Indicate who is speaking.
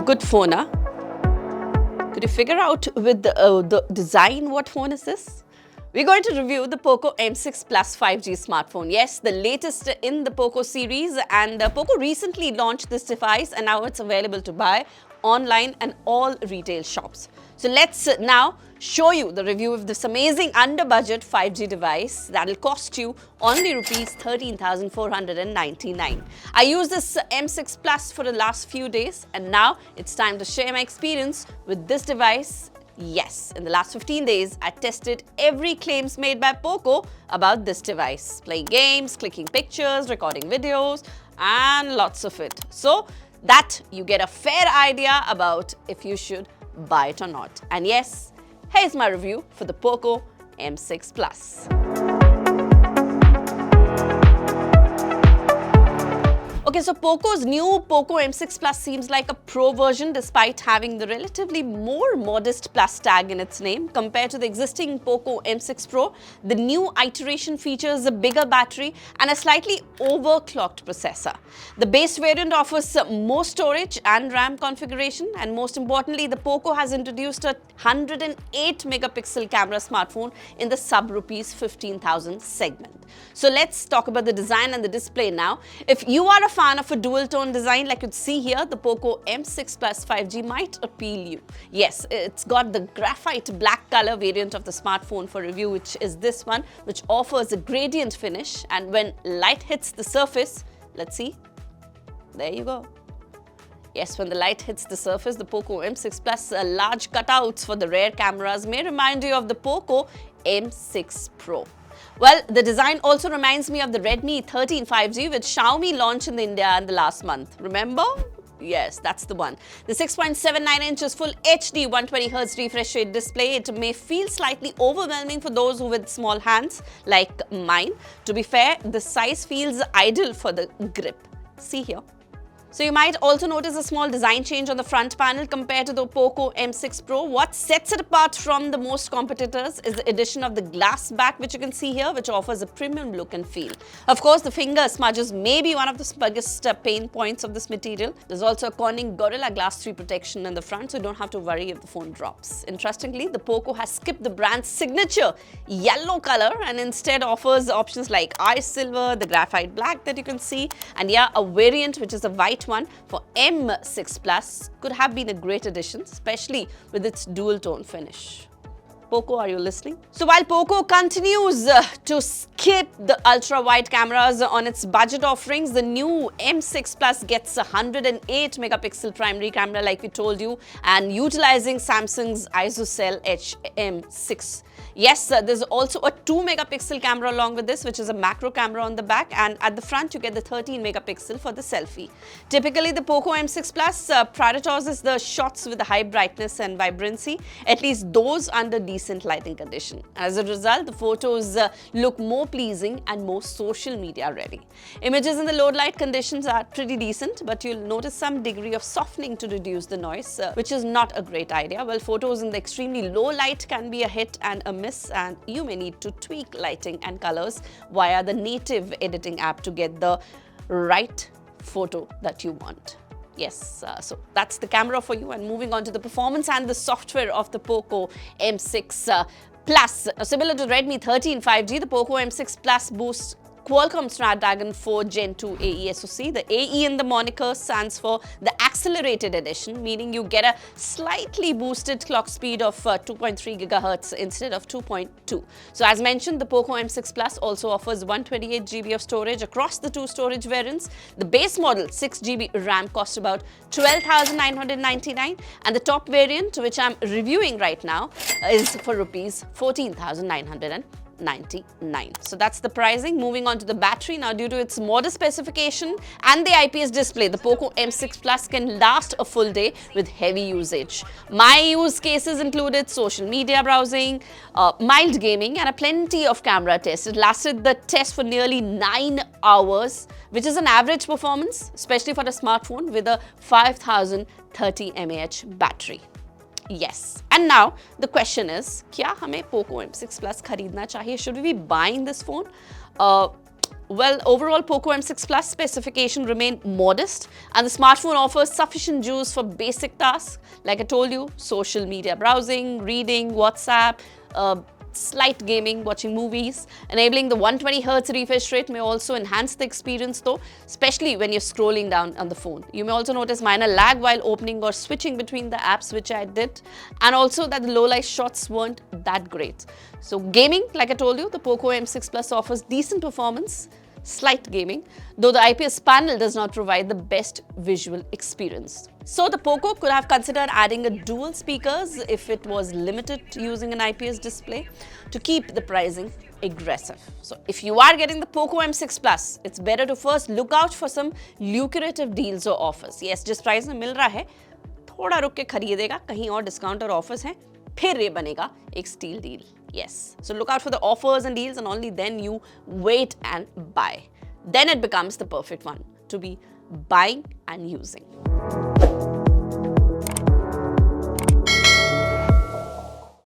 Speaker 1: a good phone, huh? Could you figure out with the design what phone is this? We're going to review the POCO M6 Plus 5G smartphone. Yes, the latest in the POCO series, and POCO recently launched this device and now it's available to buy online and all retail shops. So let's now show you the review of this amazing under-budget 5G device that'll cost you only rupees 13,499. I used this M6 Plus for the last few days and now it's time to share my experience with this device. Yes, in the last 15 days, I tested every claims made by POCO about this device. Playing games, clicking pictures, recording videos, and lots of it. So that you get a fair idea about if you should buy it or not. And yes, here's my review for the POCO M6 Plus. Okay, so POCO's new POCO M6 Plus seems like a Pro version despite having the relatively more modest Plus tag in its name. Compared to the existing POCO M6 Pro, the new iteration features a bigger battery and a slightly overclocked processor. The base variant offers more storage and RAM configuration, and most importantly, the POCO has introduced a 108 megapixel camera smartphone in the sub rupees 15,000 segment. So let's talk about the design and the display now. If you are a fan of a dual tone design like you'd see here, the POCO M6 Plus 5G might appeal you. Yes, it's got the graphite black color variant of the smartphone for review, which is this one, which offers a gradient finish, and when light hits the surface, let's see, there you go. Yes, when the light hits the surface, the POCO M6 Plus large cutouts for the rear cameras may remind you of the POCO M6 Pro. Well, the design also reminds me of the Redmi 13 5G, which Xiaomi launched in India in the last month. Remember? Yes, that's the one. The 6.79 inches full HD 120Hz refresh rate display, it may feel slightly overwhelming for those who with small hands like mine. To be fair, the size feels ideal for the grip. See here. So you might also notice a small design change on the front panel compared to the POCO M6 Pro. What sets it apart from the most competitors is the addition of the glass back, which you can see here, which offers a premium look and feel. Of course, the finger smudges may be one of the biggest pain points of this material. There's also a Corning Gorilla Glass 3 protection in the front, so you don't have to worry if the phone drops. Interestingly, the POCO has skipped the brand's signature yellow color and instead offers options like ice silver, the graphite black that you can see, and yeah, a variant which is a white one for M6 Plus could have been a great addition, especially with its dual tone finish. POCO, are you listening? So while POCO continues to skip the ultra-wide cameras on its budget offerings, the new M6 Plus gets a 108 megapixel primary camera like we told you, and utilizing Samsung's ISOCELL HM6. Yes, there's also a 2 megapixel camera along with this, which is a macro camera on the back, and at the front you get the 13 megapixel for the selfie. Typically, the POCO M6 Plus prioritizes the shots with the high brightness and vibrancy, at least those under decent lighting condition. As a result, the photos look more pleasing and more social media ready. Images in the low light conditions are pretty decent, but you'll notice some degree of softening to reduce the noise, which is not a great idea. Well, photos in the extremely low light can be a hit and a miss, and you may need to tweak lighting and colors via the native editing app to get the right photo that you want. Yes, so that's the camera for you, and moving on to the performance and the software of the POCO M6 Plus. Similar to Redmi 13 5G, the POCO M6 Plus boosts Qualcomm Snapdragon 4 Gen 2 AE SoC. The AE in the moniker stands for the accelerated edition, meaning you get a slightly boosted clock speed of 2.3 GHz instead of 2.2. So as mentioned, the POCO M6 Plus also offers 128 GB of storage across the two storage variants. The base model 6 GB RAM costs about 12,999, and the top variant, which I'm reviewing right now, is for rupees 14,999. So that's the pricing. Moving on to the battery. Now, due to its modest specification and the IPS display, the POCO M6 Plus can last a full day with heavy usage. My use cases included social media browsing, mild gaming, and a plenty of camera tests. It lasted the test for nearly 9 hours, which is an average performance, especially for a smartphone with a 5030 mAh battery. Yes. And now the question is, क्या हमें POCO M6 Plus खरीदना चाहिए? Should we be buying this phone? Well, overall Poco M6 Plus specification remained modest and the smartphone offers sufficient juice for basic tasks. Like I told you, social media browsing, reading, WhatsApp, slight gaming, watching movies. Enabling the 120Hz refresh rate may also enhance the experience though, especially when you're scrolling down on the phone. You may also notice minor lag while opening or switching between the apps, which I did, and also that the low light shots weren't that great. So gaming, like I told you, the Poco M6 Plus offers decent performance, slight gaming, though the IPS panel does not provide the best visual experience. So the Poco could have considered adding a dual speakers if it was limited to using an IPS display to keep the pricing aggressive. So if you are getting the Poco M6 Plus, it's better to first look out for some lucrative deals or offers. Yes, जिस price में मिल रहा है, थोड़ा रुक के खरीदेगा, कहीं और डिस्काउंट और ऑफर्स हैं, फिर ये बनेगा एक steal deal. Yes, so look out for the offers and deals and only then you wait and buy. Then it becomes the perfect one to be buying and using.